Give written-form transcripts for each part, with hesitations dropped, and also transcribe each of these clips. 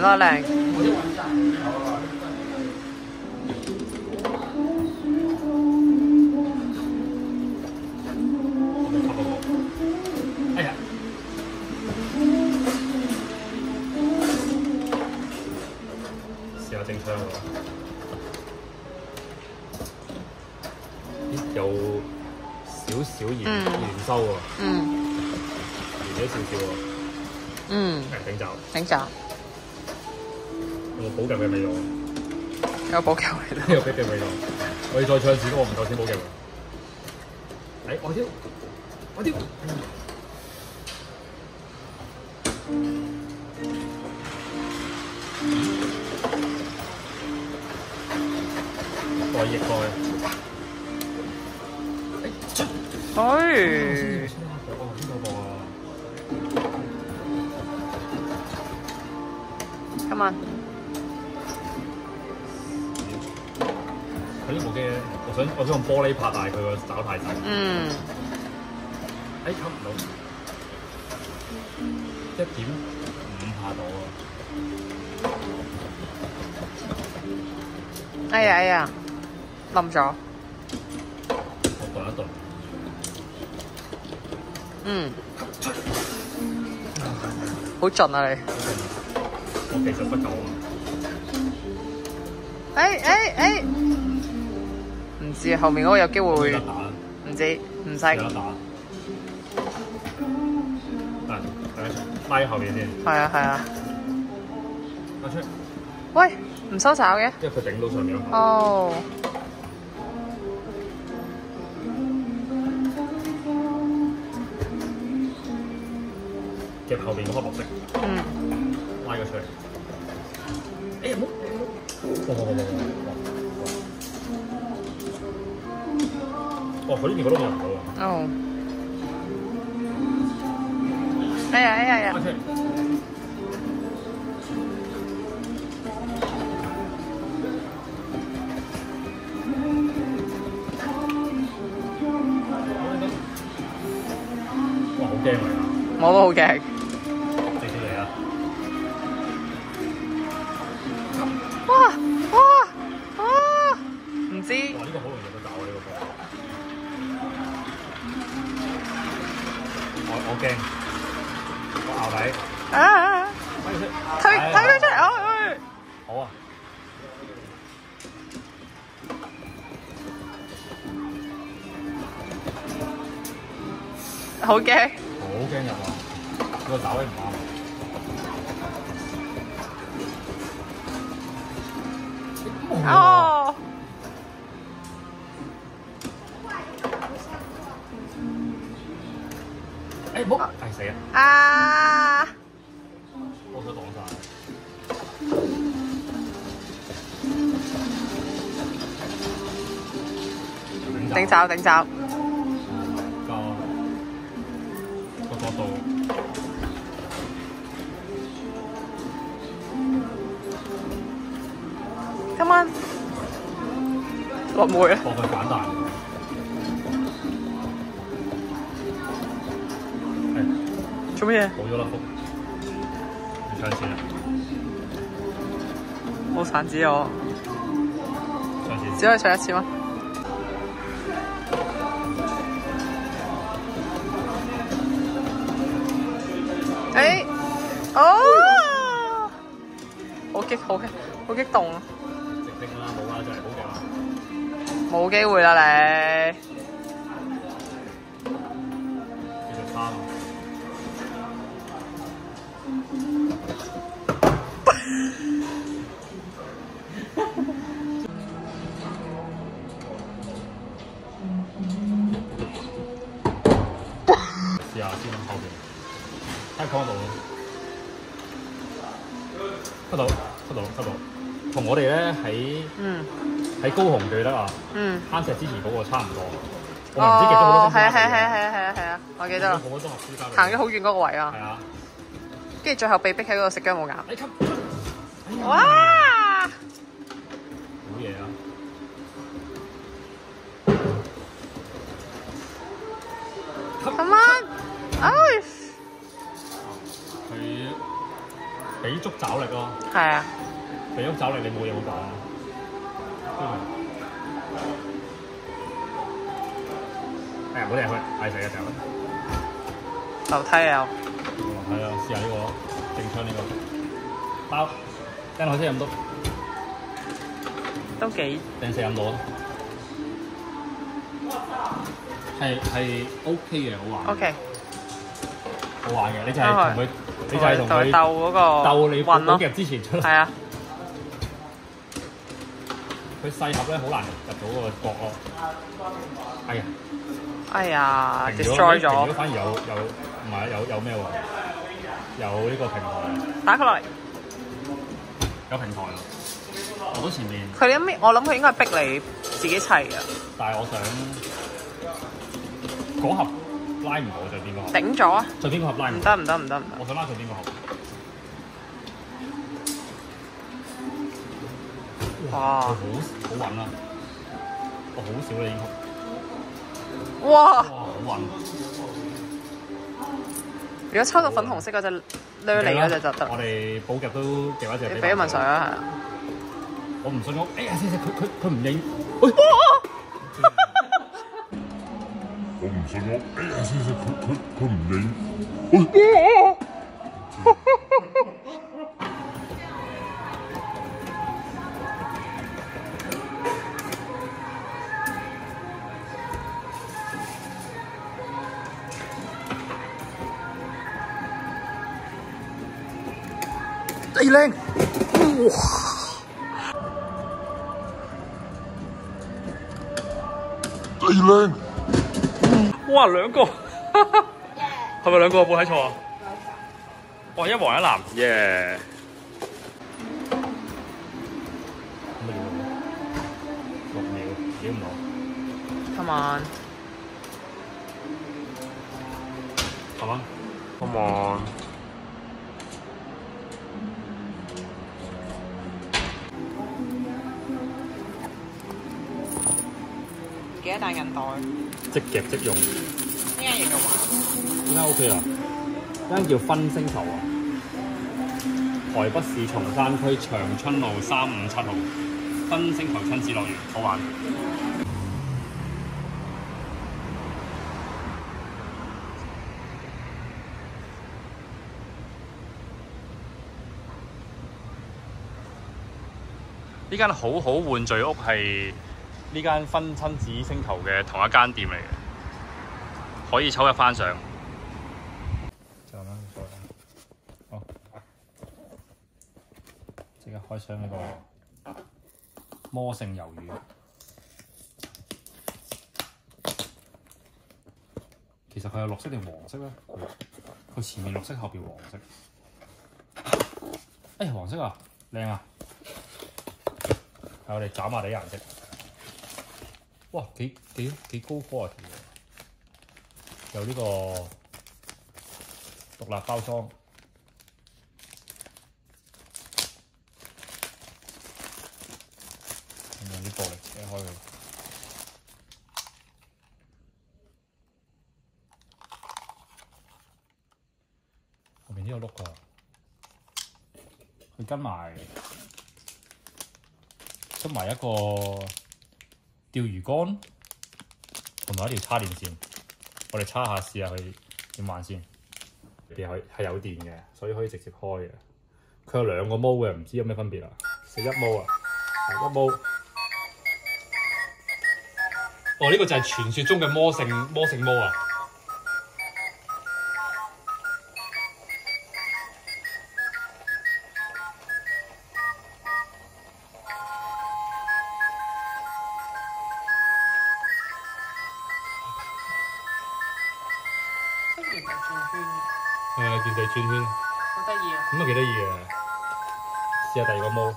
啦靚。哎呀！試下整槍喎，有少少燃收喎，燃咗少少喎，頂罩，頂罩，有冇補給嘅味道？有補給味道，有補給味道。我要再唱字，我唔夠錢補給。哎，我跳，我跳。再逆過去。哎，邊個播啊 ？Come on！佢呢部機咧，我想用玻璃拍，但係佢個爪太細。哎，吸唔到，1.5拍到啊！哎呀，冧咗。我頓一頓。好盡啊你！我技術不夠啊！唔知後面嗰個有機會，唔知唔使。有得打。拉喺後面先。係啊。拉出。喂，唔收爪嘅？因為佢頂到上面。哦。夾後面嗰顆綠色。拉佢出嚟。哎呀，冇！哦，佢呢邊嗰度入唔到啊！哦。哎呀！拉出嚟。哇，好驚嚟啊！我都好驚。直接嚟啊！哇！唔知。哇！呢個好容易入到爪啊！呢個波。我驚。我咬底。推佢出嚟！好啊！好驚。好驚入啊！個爪位唔啱。哦。哎，冇！哎，死啊！我想擋晒。頂罩。個角度。Come on！落梅啊！搏佢反彈。做乜嘢？冇咗粒福，唔搶錢啊！冇散紙我。搶錢。只可以搶1次嗎？好激動啊！直啦，冇啦，就係好勁啦。冇機會啦你。繼續差咯。試下先後邊，睇下 con 到咯。吸到，同我哋咧喺高雄記得啊，攀石之前嗰個差唔多。我唔知極咗好多星係啊，我記得啦。行咗好遠嗰個位啊。係啊。跟住最後被逼喺嗰度食姜母鴨。哇！好嘢啊！Come on！ 佢俾足掣爪力咯。係啊。俾咗爪力，你冇嘢好講。哎呀，唔好掟佢，嗌死啊！掉啦。樓梯有。係啊，試下呢個正槍呢個包，掟落去先咁多。都幾。掟4咁多。係 OK 嘅，好玩。OK。好玩嘅，你就係同佢，你就係同佢鬥嗰個鬥你運咯。夾之前出嚟。係啊。佢細盒咧好難入到個角咯。哎呀！哎呀 ，destroy 咗。如果反而有唔係有咩喎？有呢個平台。打佢落嚟。有平台咯。我都前面。佢諗，我諗佢應該係逼你自己砌嘅。但係我想嗰盒拉唔到最邊個盒？頂咗啊！最邊個盒拉唔到？唔得。我想拉最邊個盒？哇！好穩啊！我好少啦已經。哇！好穩！如果抽到粉紅色嗰隻掠嚟嗰隻就得。我哋補夾都夾一隻。你俾文水啊，係啊！我唔信我，哎呀！佢唔認。哇！我唔信我，哎呀！佢唔認。幾靚！幾靚！哇，兩個，係咪兩個冇睇錯啊？哇，一黃一藍，耶！6秒，幾唔到 Come on， Come on， Come on。記得帶銀袋。即夾即用。呢間嘢嘅話，呢間 OK 啊？呢間叫分星球啊！台北市松山區長春路357號分星球親子樂園，好玩。呢間好好玩具屋係呢間分親子星球嘅同一間店嚟嘅，可以抽一番相。就咁啦，好。即刻開箱呢個魔性魷魚。其實佢係綠色定黃色咧？佢前面綠色，後邊黃色。哎呀，黃色啊，靚啊！係我哋找埋啲顏色。哇，幾高科啊！有呢個獨立包裝，用啲玻璃扯開佢。後面呢個碌㗎，佢跟埋出埋一個釣魚竿，同埋一條叉電線。我哋叉下試下佢點玩先。係有電嘅，所以可以直接開嘅。佢有2個毛嘅，唔知有咩分別啊？11毛啊，1毛。哦，呢個就係傳說中嘅魔性毛啊！係啊，電視轉圈，好得意啊！咁啊幾得意嘅。試下第2個毛，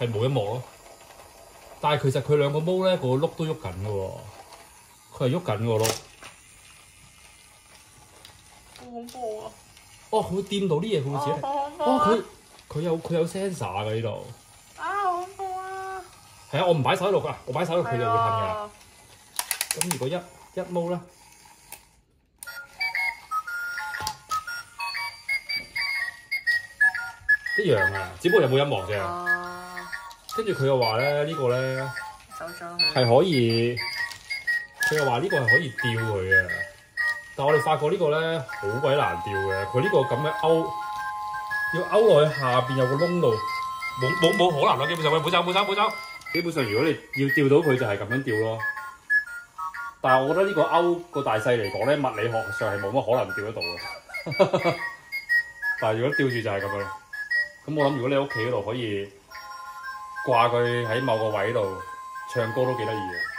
係冇一幕咯。但係其實佢2個毛咧，個碌都喐緊嘅喎。佢係喐緊個碌。好恐怖啊！哦，佢會掂到啲嘢，佢會自己。哦，佢有 sensor 嘅呢度。啊，好恐怖啊！係啊，我唔擺手喺度㗎，我擺手喺度佢就會噴㗎。咁如果一毛咧，一樣啊，只不過有冇音樂啫。哦。跟住佢又話咧，呢個咧走咗去。係可以，佢又話呢個係可以吊佢嘅。但係我哋發覺呢個咧好鬼難吊嘅，佢呢個咁嘅勾，要勾落去下邊有個窿度，冇可能啦。基本上，喂，冇走。基本上如果你要吊到佢就係咁樣吊咯。但係我覺得呢個勾個大細嚟講咧，物理學上係冇乜可能吊得到嘅。但係如果吊住就係咁樣咯。咁我諗如果你屋企嗰度可以掛佢喺某個位度唱歌都幾得意嘅。